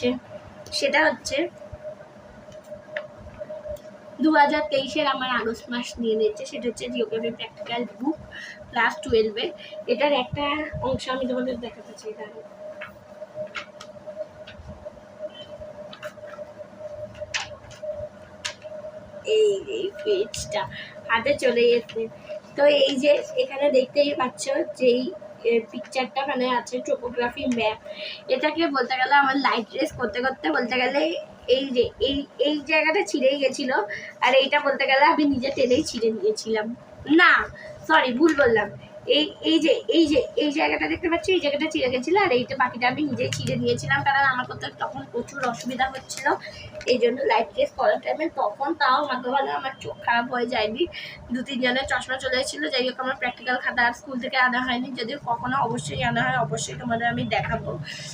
হচ্ছে, সেটা হচ্ছে 2023-এর আমার আগস্ট মাস নিয়ে নিয়েছে। সেটা হচ্ছে জিওগ্রাফি প্র্যাকটিক্যাল বুক ক্লাস 12-এর। এটার একটা অংশ আমি তোমাদের দেখাতে চাই। এই পেজটা হাতে চলে গেছে। তো এই যে এখানে দেখতেই পাচ্ছ যেই পিকচারটা মানে আছে টোপোগ্রাফি ম্যাপ, এটাকে বলতে গেলে আমার লাইট ট্রেস করতে করতে বলতে গেলে এই যে এই জায়গাটা ছিঁড়েই গেছিলো, আর এইটা বলতে গেলে আমি নিজে টেনেই ছিঁড়ে নিয়েছিলাম। না সরি, ভুল বললাম। এই জায়গাটা দেখতে পাচ্ছি, এই জায়গাটা ছিঁড়ে গেছিলো, আর এইটা বাকিটা আমি নিজেই ছিঁড়ে নিয়েছিলাম, কারণ আমার করতে তখন প্রচুর অসুবিধা হচ্ছিল। এই জন্য লাইট ট্রেস করার টাইমে তখন তাও ভালো আমার চোখ খারাপ হয়ে যায়নি, 2-3 জনের চশমা চলে এসেছিলো। যাই হোক, আমার প্র্যাকটিক্যাল খাতা আর স্কুল থেকে আনা হয়নি, যদিও কখনো অবশ্যই আনা হয়, অবশ্যই তোমাদের আমি দেখাবো,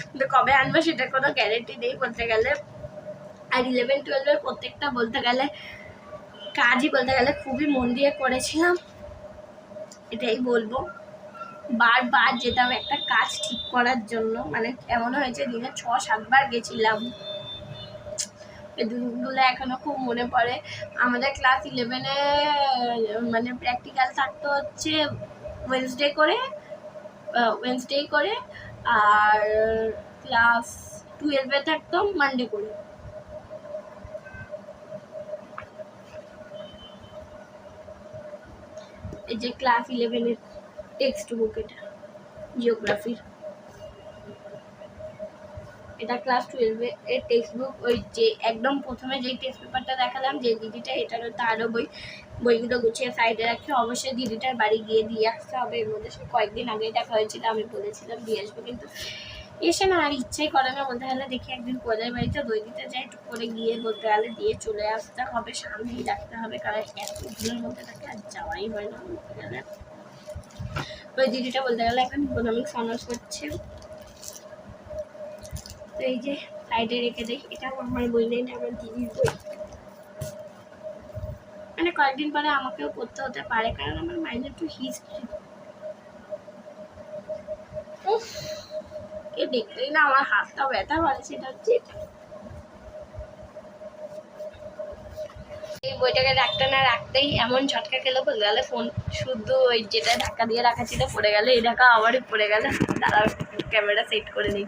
কিন্তু কবে আনবো সেটার কোনো গ্যারেন্টি নেই বলতে গেলে। আর 11-12-এর প্রত্যেকটা বলতে গেলে কাজই বলতে গেলে খুবই মন দিয়ে করেছিলাম, এটাই বলবো। বারবার যেতাম একটা কাজ ঠিক করার জন্য, মানে এমন হয়েছে দিনে 6-7 বার গেছিলাম। এই দিনগুলো এখনো খুব মনে পড়ে। আমাদের ক্লাস 11-এ মানে প্র্যাকটিক্যাল থাকতো হচ্ছে ওয়েডনেসডে করে, আর ক্লাস 12-এ থাকতো মানডে করে। এই যে ক্লাস 11-এর টেক্সট বুক, এটা জিওগ্রাফির, এটা ক্লাস 12-এর টেক্সট বুক। ওই যে একদম প্রথমে যেই টেক্সট পেপারটা দেখালাম, যে দিদিটা, এটার তারও বইগুলো গুছিয়ে সাইডে রাখি। অবশ্যই দিদিটার বাড়ি গিয়ে দিয়ে আসতে হবে। এর মধ্যে সে কয়েকদিন আগেই দেখা হয়েছিল, আমি বলেছিলাম দিয়ে আসবো, কিন্তু এসে না আর ইচ্ছেই করে না বলতে গেলে। দেখি একদিন কোয়েলের বাড়িতে দই দিতে যাই, একটু করে গিয়ে বলতে গেলে দিয়ে চলে আসতে হবে, সামনেই রাখতে হবে, কারণ এত দিনের মধ্যে তাকে আর যাওয়াই হয় না বলতে গেলে। ওই দিদিটা বলতে গেলে এখন ইকোনমিক্স অনার্স করছে। তো এই যে সাইডে রেখে দেখি, এটা আমার বই নেই, আমার দিদির বই। মানে কয়েকদিন পরে আমাকেও পড়তে হতে পারে, কারণ আমার মাইন্ড একটু হিস্ট্রি। কে দেখলেই না আমার হাতটা ব্যথা করে, সেটা হচ্ছে এই বইটাকে রাখতে না রাখতেই এমন ঝটকা খেলো বলতে গেলে, ফোন শুধু ওই যেটা ধাক্কা দিয়ে রাখা ছিল পড়ে গেল। এই ধাক্কা আবারই পড়ে গেল। দাঁড়াও, ক্যামেরা সেট করে নিই।